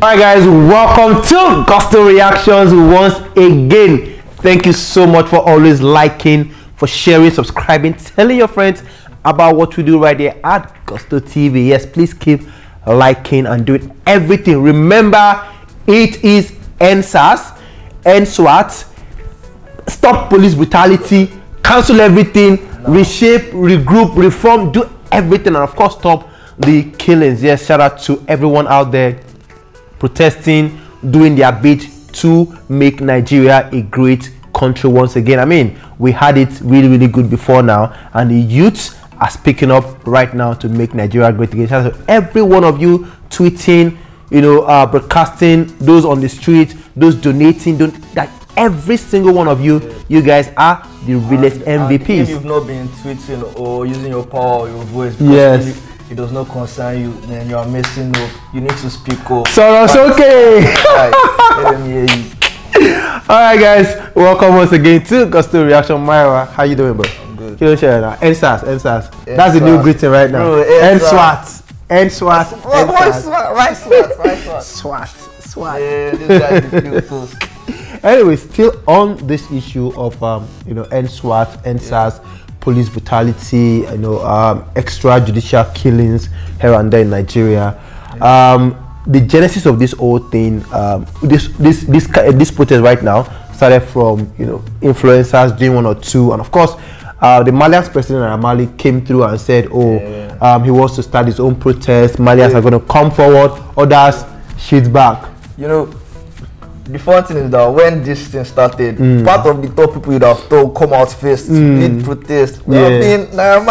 Alright guys, welcome to Gusto Reactions once again. Thank you so much for always liking, for sharing, subscribing, telling your friends about what we do right here at Gusto TV. Yes, please keep liking and doing everything. Remember, it is NSARS, NSWAT, stop police brutality, cancel everything, reshape, regroup, reform, do everything, and of course stop the killings. Yes, shout out to everyone out there protesting, doing their bit to make Nigeria a great country once again. I mean, we had it really good before now, and the youths are speaking up right now to make Nigeria great again. Shout out to every one of you tweeting, broadcasting, those on the street, those donating, that every single one of you, you guys are the realest MVPs. If you've not been tweeting or using your power or your voice, yes, it does not concern you, then you are messing up. You need to speak up. So it's okay. Let them hear you. Alright guys, welcome once again to Gusto Reaction. Myra, how you doing, bro? I'm good. Can you share that? NSARS. That's the new greeting right now. NSWAT. NSWAT. Why SWAT. Yeah, this guy is beautiful. Anyway, still on this issue of NSWAT, NSARS, police brutality, extrajudicial killings here and there in Nigeria. The genesis of this whole thing, this protest right now started from influencers doing one or two, and of course the Marlian president NAIRA Marley came through and said, he wants to start his own protest. Marlians are going to come forward, others shit back. The fun thing is that when this thing started, part of the top people you'd have told come out first, lead protest. NAIRA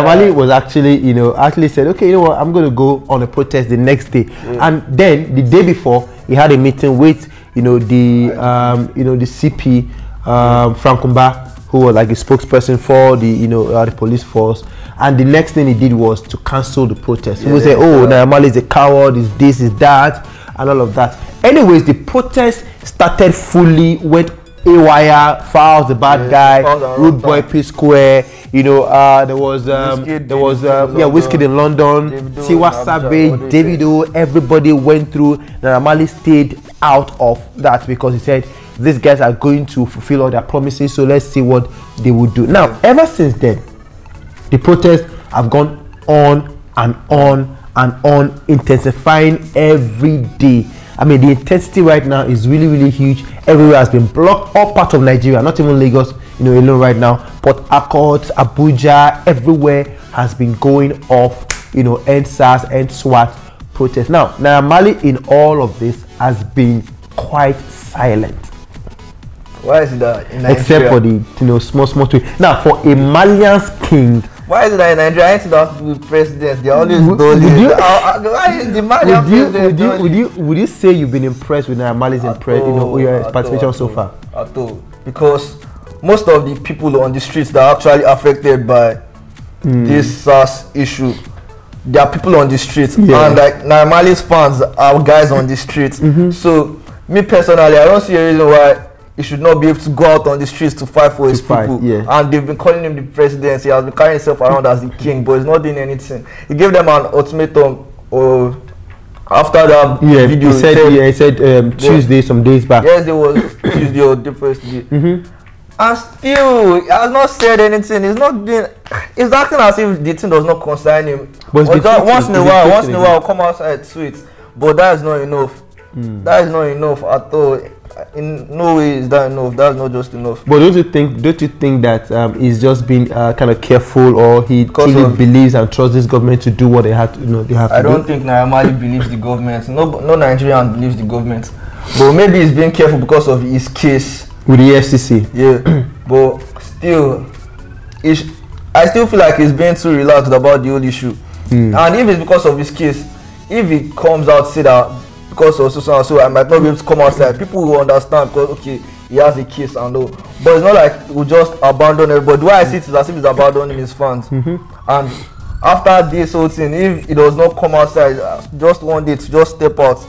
Marley was actually said, okay, you know what, I'm going to go on a protest the next day. And then the day before, he had a meeting with the CP Frank Kumba, who was like a spokesperson for the police force. And the next thing he did was to cancel the protest. He would say, NAIRA Marley is a coward, is this, is that, and all of that. Anyways, the protest started fully, went AWire, Fowles the bad guy, Rude Boy P Square. There was Wizkid in London, Tiwa Savage, Davido. Everybody went through. NAIRA Marley stayed out of that because he said these guys are going to fulfill all their promises. So let's see what they would do. Now, ever since then, the protests have gone on and on and on, intensifying every day. I mean, the intensity right now is really huge. Everywhere has been blocked, all parts of Nigeria, not even Lagos, alone right now. Port Harcourt, Abuja, everywhere has been going off, NSARS and SWAT protests. Now, NAIRA Marley in all of this has been quite silent. Why is it that in Nigeria? Except for the small tweet. Now, for a Marlian's king. Why is it that in Nigeria, I don't with presidents, they're always dolly. Why is the Marlian would you say you've been impressed with NAIRA Marley's participation so far? At all. Because most of the people on the streets that are actually affected by this SARS issue, there are people on the streets, and like NAIRA Marley's fans are guys on the streets. So me personally, I don't see a reason why he should not be able to go out on the streets to fight for his people. And they've been calling him the president. He has been carrying himself around as the king, but he's not doing anything. He gave them an ultimatum after that video. He said Tuesday, some days back. Yes, there was Tuesday or the first day. And still, he has not said anything. He's not doing. He's acting as if the thing does not concern him. But once in a while, come outside tweets. But that is not enough. That is not enough at all. In no way is that enough. That's not just enough. But don't you think that he's just been kind of careful, or he truly believes and trusts this government to do what they have to do? I don't think NAIRA Marley believes the government. No Nigerian believes the government. But maybe he's being careful because of his case with the FCC. Yeah. But still, I still feel like he's being too relaxed about the whole issue. And if it's because of his case, if he comes out say that because of so I might not be able to come outside, people will understand because he has a case and all. But it's not like we'll just abandon everybody. The way I see it is as if he's abandoning his fans. And after this whole thing, if he does not come outside just one day to just step out,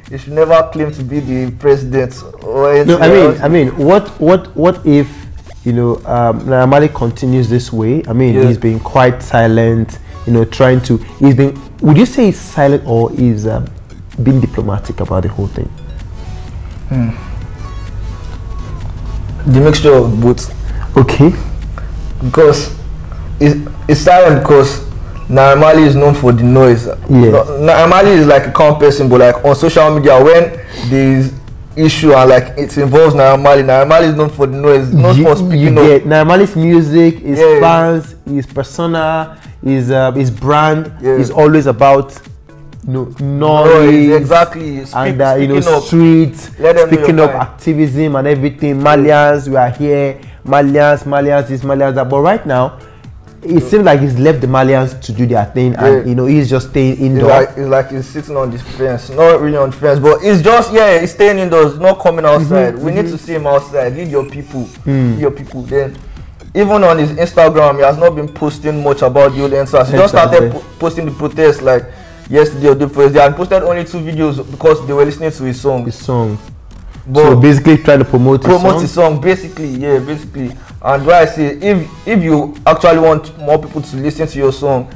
he should never claim to be the president or anything. No, I mean, what if NAIRA Marley continues this way? I mean, he's been quite silent. trying to. He's been. Would you say he's silent or is being diplomatic about the whole thing? The mixture of both. Okay. Because it's silent because NAIRA MARLEY is known for the noise. NAIRA MARLEY is like a calm person, but like on social media, when there's issue and like it involves NAIRA MARLEY is known for the noise, not for speaking up. NAIRA MARLEY's music, his fans, his persona, his brand is always about noise, exactly, and streets, speaking up activism and everything. Marlians, we are here. Marlians, this, Marlians, that. But right now, it seems like he's left the Marlians to do their thing, and he's just staying indoors. It's like he's sitting on the fence, not really on the fence, but it's just he's staying indoors, not coming outside. We need to see him outside. Lead your people, Then, even on his Instagram, he has not been posting much about the whole answers. He just started posting the protest like yesterday or the first day, and posted only 2 videos because they were listening to his song. But so basically trying to promote his song, basically. And what I say, if you actually want more people to listen to your song,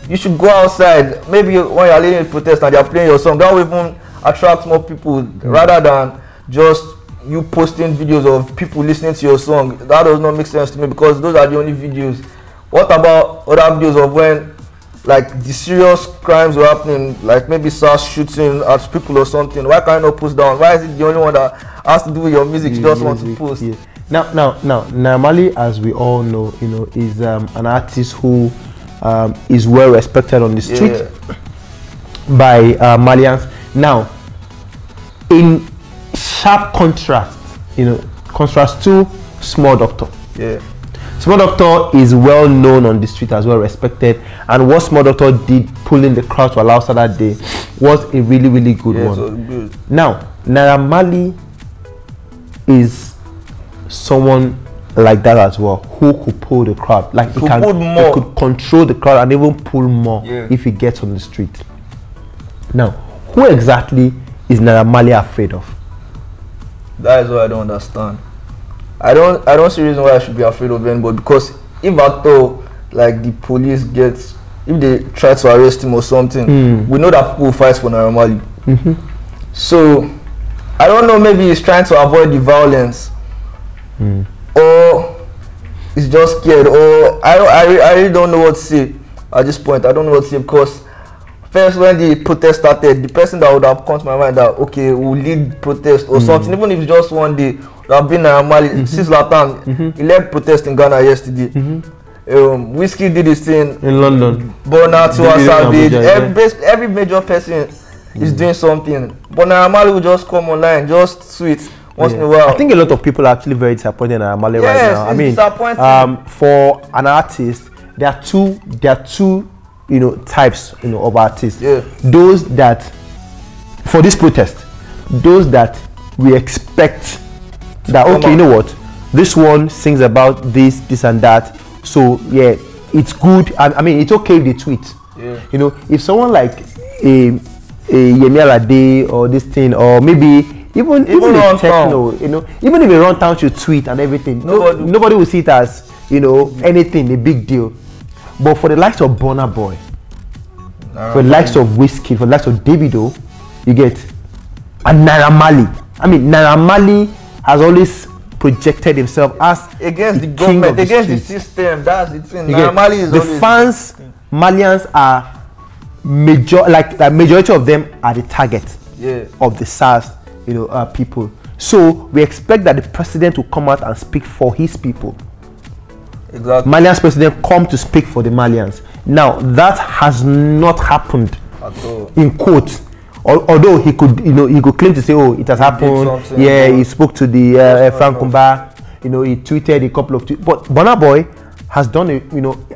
you should go outside. Maybe when you're leading a protest and they're playing your song, that will even attract more people rather than just you posting videos of people listening to your song. That does not make sense to me because those are the only videos. What about other videos of when like the serious crimes were happening, like maybe SARS shooting at people or something? Why can't you not post down? Why is it the only one that has to do with your music you just want to post? Now, NAIRA MARLEY, as we all know, is an artist who is well respected on the street by Marlians. Now, in sharp contrast, contrast to Small Doctor. Small Doctor is well known on the street, as well respected, and what Small Doctor did, pulling the crowd to allow that day, was a really, really good one. So good. Now, NAIRA MARLEY is someone like that as well, who could pull the crowd, like he could control the crowd and even pull more if he gets on the street. Now, who exactly is NAIRA MARLEY afraid of? That is what I don't understand. I don't see reason why I should be afraid of anybody, because if at all like the police if they try to arrest him or something, we know that people will fight for NAIRA MARLEY. So I don't know, maybe he's trying to avoid the violence, or he's just scared, or I really don't know what to say at this point. I don't know what to say, because first when the protest started, the person that would have come to my mind that okay, we'll lead protest or something, even if it's just one day, that have been NAIRA MARLEY. Since Latam, he led protest in Ghana yesterday. Whiskey did his thing in London. Burna to Savage. Every major person is doing something. But NAIRA MARLEY will just come online, just tweet once in a while. I think a lot of people are actually very disappointed in NAIRA MARLEY right now. I mean, for an artist, there are two types of artists. Those that, for this protest, those that we expect that okay, you know what, this one sings about this and that, so yeah, it's good, and I mean it's okay if they tweet. If someone like a Yemi Alade or this thing, or maybe even a techno, even if a run town should tweet and everything, nobody will see it as anything, a big deal. But for the likes of Burna Boy, for the likes of Whiskey, for the likes of Davido, you get, and NAIRA MARLEY. I mean, NAIRA MARLEY has always projected himself as against the government, against the system. That's the thing. NAIRA MARLEY is the fans. Marlians are majority of them are the target of the SARS, people. So we expect that the president will come out and speak for his people. Exactly. Marlians president come to speak for the Marlians. Now that has not happened at all. In quotes. Although he could, he could claim to say, "Oh, it has happened." He spoke to the Frank Kumba. He tweeted a couple of tweets. But Burna Boy has done,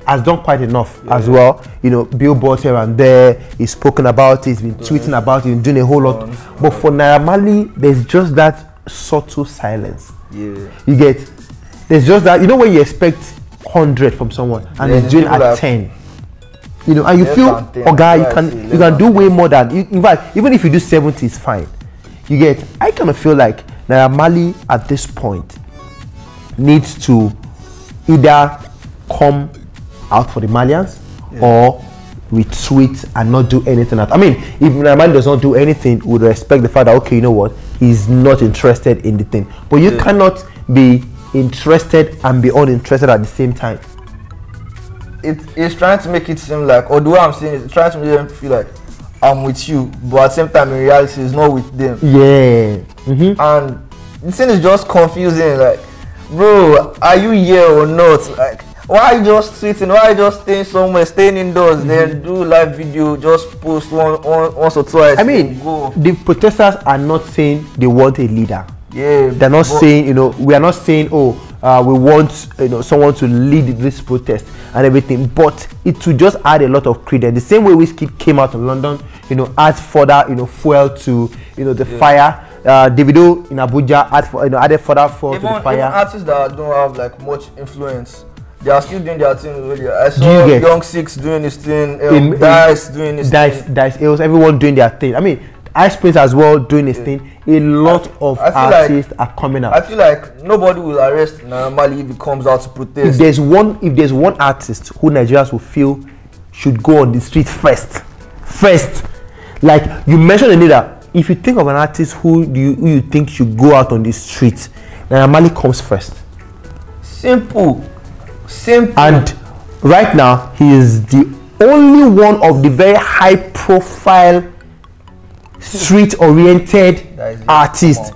has done quite enough as well. Billboards here and there. He's spoken about it. He's been tweeting about it. He's doing a whole lot. But for NAIRA MARLEY, there's just that subtle silence. You get. There's just that. When you expect 100 from someone and he's doing at 10. And you feel, you can do way more than, in fact, even if you do 70, it's fine. You get, I kind of feel like NAIRA MARLEY at this point needs to either come out for the Marlians or retweet and not do anything. I mean, if Naira Marley does not do anything, we would respect the fact that, okay, you know what, he's not interested in the thing. But you cannot be interested and be uninterested at the same time. It's trying to make it seem like, or the way I'm saying it, it's trying to make them feel like I'm with you, but at the same time in reality it's not with them. Yeah. And the thing is just confusing, like, bro, are you here or not? Like, why are you just sitting? Why are you just staying somewhere, staying indoors, then do live video, just post once or twice? I mean, the protesters are not saying they want a leader. Yeah, they're not saying, you know, we are not saying, oh, we want, you know, someone to lead this protest and everything, but it will just add a lot of credence. The same way Wizkid came out of London, you know, adds further, you know, fuel to, you know, the fire. Davido in Abuja added further fuel to the fire. Even artists that don't have like much influence, they are still doing their thing already. I saw Young Six doing his thing, Dice doing his thing. Dice, it was everyone doing their thing. I mean, Ice Prince as well doing his thing. A lot of artists are coming out. I feel like nobody will arrest Naira Marley if he comes out to protest. If there's one artist who Nigerians will feel should go on the street first, like you mentioned a leader. If you think of an artist who you think should go out on the street, Naira Marley comes first. Simple. And right now he is the only one of the very high profile street oriented artists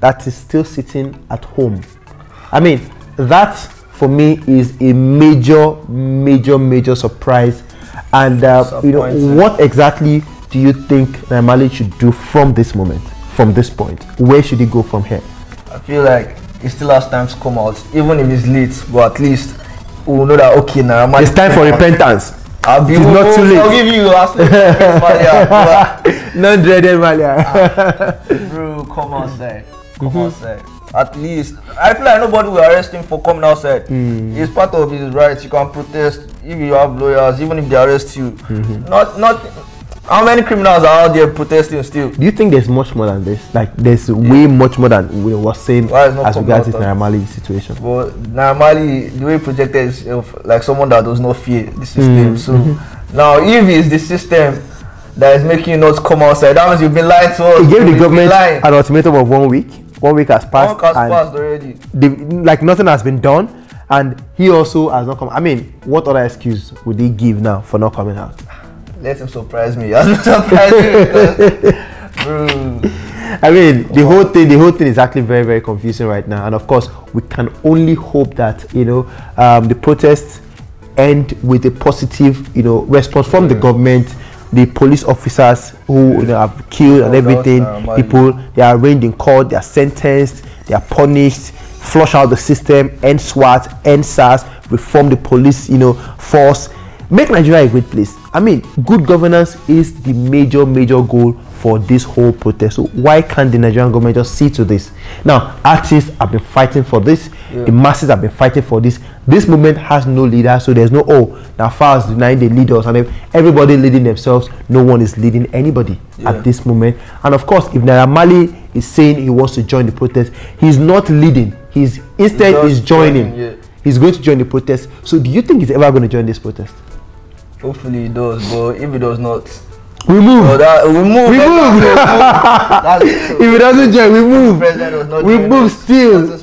that is still sitting at home. I mean, that for me is a major surprise. And you know, what exactly do you think Naira Marley should do from this moment, from this point? Where should he go from here? I feel like he still has time to come out, even if it's late, but at least we'll know that, okay, Naira Marley, it's time for repentance. It's not too late. I'll give you last Marlian. Non dreaded Marlian. Bro, come outside. Come outside. At least I feel like nobody will arrest him for coming outside. It's part of his rights. You can protest if you have lawyers, even if they arrest you. Not how many criminals are out there protesting still? Do you think there's much more than this? Like there's way much more than we were saying as regards this Naira Marley situation. Well, Naira Marley, the way he projected himself like someone that does not fear the system. So now if it's the system that is making you not come outside, that means you've been lying to us. He gave the government an ultimatum of 1 week. 1 week has passed. 1 week has passed already. Like nothing has been done, and he also has not come. I mean, what other excuse would he give now for not coming out? Let him surprise me. Surprise me. Bro. I mean, the whole thing is actually very confusing right now, and of course, we can only hope that, you know, the protests end with a positive, you know, response from the government. The police officers who, you know, have killed and everything, people, they are arraigned in court, they are sentenced, they are punished, flush out the system, end SWAT, end SARS, reform the police, you know, force, make Nigeria a great place. I mean, good governance is the major goal for this whole protest. So why can't the Nigerian government just see to this? Now, artists have been fighting for this. The masses have been fighting for this. This movement has no leader, so there's no, now far as denying the leaders and everybody leading themselves, no one is leading anybody at this moment. And of course, if Naira Marley is saying he wants to join the protest, he's not leading. He's joining. He's going to join the protest. So do you think he's ever going to join this protest? Hopefully he does, but if he does not, we move. We move. If he doesn't join, we move. We move still.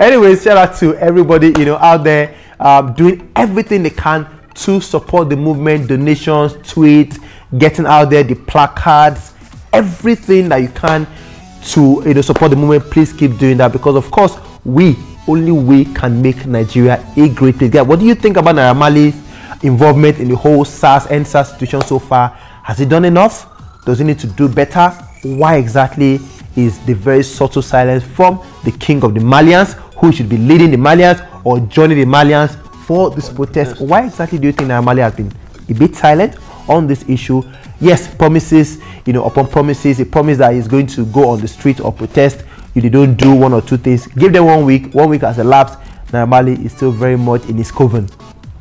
Anyways, shout out to everybody, you know, out there doing everything they can to support the movement. Donations, tweets, getting out there, the placards, everything that you can to, you know, support the movement. Please keep doing that, because of course only we can make Nigeria a great place. What do you think about Naira Marley's involvement in the whole SARS and SARS situation so far? Has he done enough? Does he need to do better? Why exactly is the very subtle silence from the king of the Marlians, who should be leading the Marlians or joining the Marlians for this protest? Why exactly do you think Naira Marley has been a bit silent on this issue? Yes, promises, you know, upon promises. He promised that he's going to go on the street or protest. If they don't do one or two things, give them 1 week. 1 week has elapsed. Naira Marley is still very much in his coven.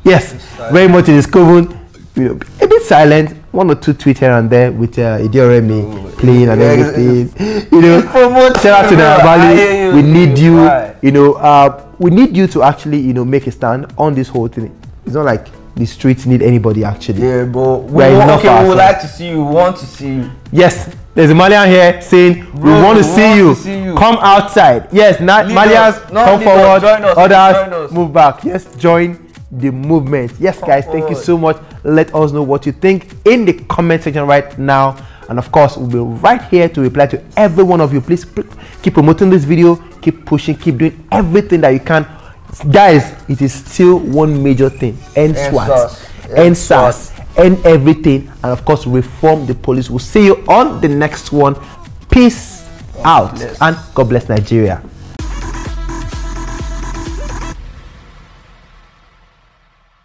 Yes, very much in his coven. You know, a bit silent. 1 or 2 tweets here and there with Idioremi playing and everything. You know, shout out to Naira Marley. We need you. You know, we need you to actually, you know, make a stand on this whole thing. It's not like the streets need anybody actually. Yeah, but we would like to see you. We want to see you. Yes, there's a Marlian here saying we want to see you. Come outside. Yes, Marlians, come forward. Others move back. Yes, join the movement. Yes, guys, thank you so much. Let us know what you think in the comment section right now, and of course we'll be right here to reply to every one of you. Please keep promoting this video, keep pushing, keep doing everything that you can, guys. It is still one major thing: end SWAT, end SARS, end everything, and of course reform the police. We'll see you on the next one. Peace out, and God bless Nigeria.